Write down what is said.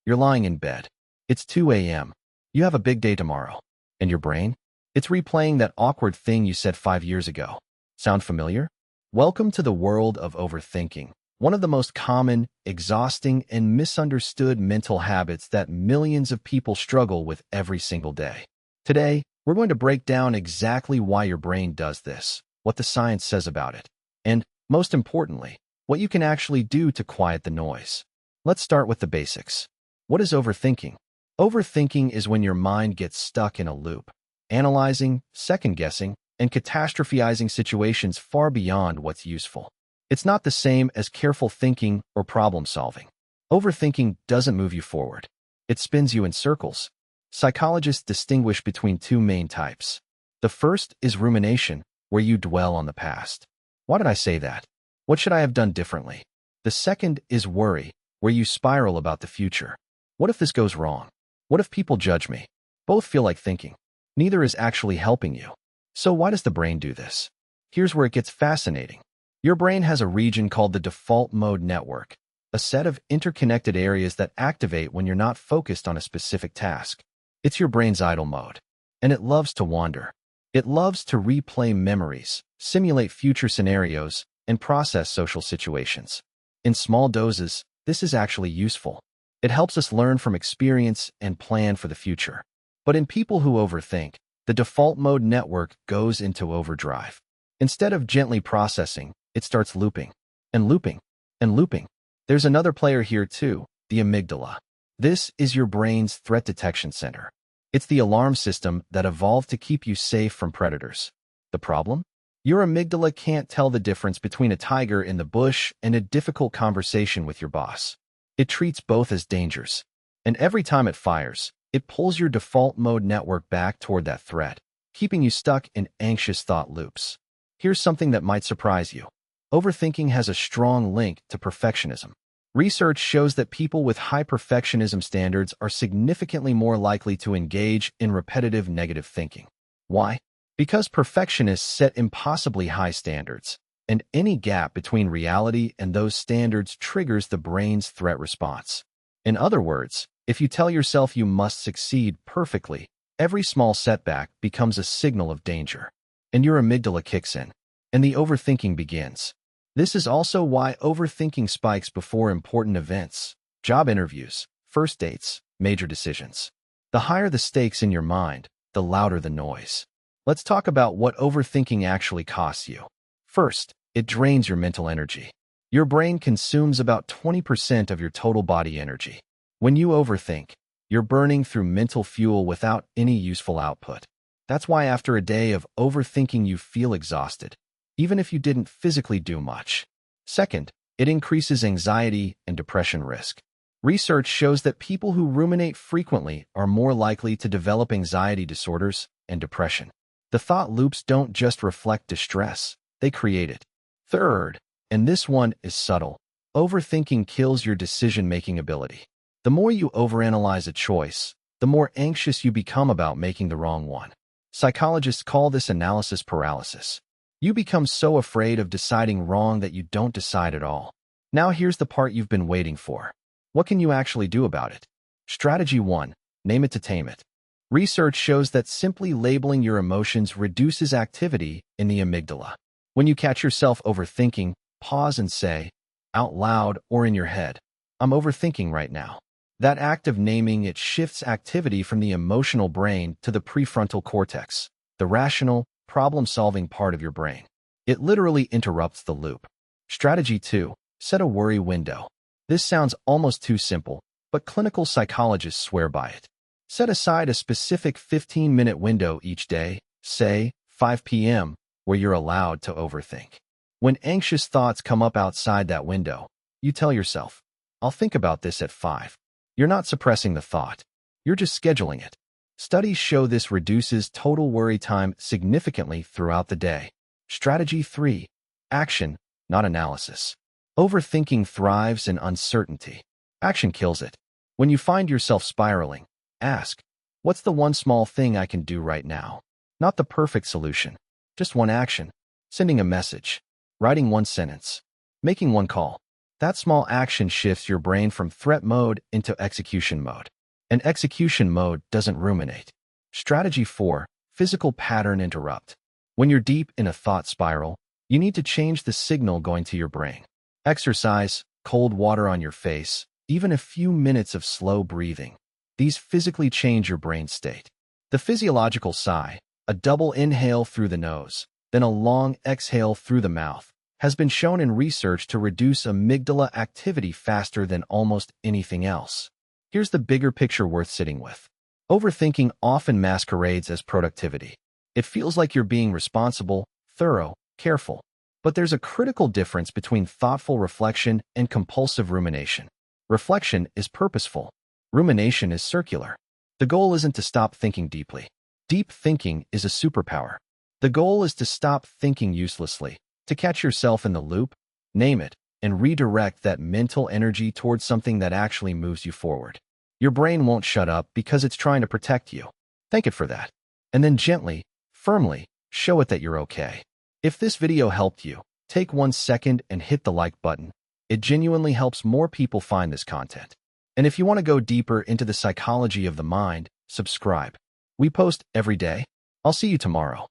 You're lying in bed. It's 2 a.m. You have a big day tomorrow. And your brain? It's replaying that awkward thing you said 5 years ago. Sound familiar? Welcome to the world of overthinking, one of the most common, exhausting, and misunderstood mental habits that millions of people struggle with every single day. Today, we're going to break down exactly why your brain does this, what the science says about it, and, most importantly, what you can actually do to quiet the noise. Let's start with the basics. What is overthinking? Overthinking is when your mind gets stuck in a loop, analyzing, second-guessing, and catastrophizing situations far beyond what's useful. It's not the same as careful thinking or problem-solving. Overthinking doesn't move you forward. It spins you in circles. Psychologists distinguish between two main types. The first is rumination, where you dwell on the past. Why did I say that? What should I have done differently? The second is worry, where you spiral about the future. What if this goes wrong? What if people judge me? Both feel like thinking. Neither is actually helping you. So why does the brain do this? Here's where it gets fascinating. Your brain has a region called the default mode network, a set of interconnected areas that activate when you're not focused on a specific task. It's your brain's idle mode, and it loves to wander. It loves to replay memories, simulate future scenarios, and process social situations. In small doses, this is actually useful. It helps us learn from experience and plan for the future. But in people who overthink, the default mode network goes into overdrive. Instead of gently processing, it starts looping, and looping, and looping. There's another player here too, the amygdala. This is your brain's threat detection center. It's the alarm system that evolved to keep you safe from predators. The problem? Your amygdala can't tell the difference between a tiger in the bush and a difficult conversation with your boss. It treats both as dangers. And every time it fires, it pulls your default mode network back toward that threat, keeping you stuck in anxious thought loops. Here's something that might surprise you. Overthinking has a strong link to perfectionism. Research shows that people with high perfectionism standards are significantly more likely to engage in repetitive negative thinking. Why? Because perfectionists set impossibly high standards, and any gap between reality and those standards triggers the brain's threat response. In other words, if you tell yourself you must succeed perfectly, every small setback becomes a signal of danger, and your amygdala kicks in, and the overthinking begins. This is also why overthinking spikes before important events, job interviews, first dates, major decisions. The higher the stakes in your mind, the louder the noise. Let's talk about what overthinking actually costs you. First, it drains your mental energy. Your brain consumes about 20% of your total body energy. When you overthink, you're burning through mental fuel without any useful output. That's why after a day of overthinking you feel exhausted, even if you didn't physically do much. Second, it increases anxiety and depression risk. Research shows that people who ruminate frequently are more likely to develop anxiety disorders and depression. The thought loops don't just reflect distress, they create it. Third, and this one is subtle, overthinking kills your decision-making ability. The more you overanalyze a choice, the more anxious you become about making the wrong one. Psychologists call this analysis paralysis. You become so afraid of deciding wrong that you don't decide at all. Now here's the part you've been waiting for. What can you actually do about it? Strategy 1. Name it to tame it. Research shows that simply labeling your emotions reduces activity in the amygdala. When you catch yourself overthinking, pause and say, out loud or in your head, I'm overthinking right now. That act of naming it shifts activity from the emotional brain to the prefrontal cortex, the rational, problem-solving part of your brain. It literally interrupts the loop. Strategy 2. Set a worry window. This sounds almost too simple, but clinical psychologists swear by it. Set aside a specific 15-minute window each day, say 5 p.m., where you're allowed to overthink. When anxious thoughts come up outside that window, you tell yourself, I'll think about this at 5. You're not suppressing the thought. You're just scheduling it. Studies show this reduces total worry time significantly throughout the day. Strategy 3. Action, not analysis. Overthinking thrives in uncertainty. Action kills it. When you find yourself spiraling, ask, what's the one small thing I can do right now? Not the perfect solution. Just one action. Sending a message. Writing one sentence. Making one call. That small action shifts your brain from threat mode into execution mode. And execution mode doesn't ruminate. Strategy 4. Physical pattern interrupt. When you're deep in a thought spiral, you need to change the signal going to your brain. Exercise, cold water on your face, even a few minutes of slow breathing. These physically change your brain state. The physiological sigh, a double inhale through the nose, then a long exhale through the mouth, has been shown in research to reduce amygdala activity faster than almost anything else. Here's the bigger picture worth sitting with. Overthinking often masquerades as productivity. It feels like you're being responsible, thorough, careful. But there's a critical difference between thoughtful reflection and compulsive rumination. Reflection is purposeful. Rumination is circular. The goal isn't to stop thinking deeply. Deep thinking is a superpower. The goal is to stop thinking uselessly, to catch yourself in the loop, name it, and redirect that mental energy towards something that actually moves you forward. Your brain won't shut up because it's trying to protect you. Thank it for that. And then gently, firmly, show it that you're okay. If this video helped you, take 1 second and hit the like button. It genuinely helps more people find this content. And if you want to go deeper into the psychology of the mind, subscribe. We post every day. I'll see you tomorrow.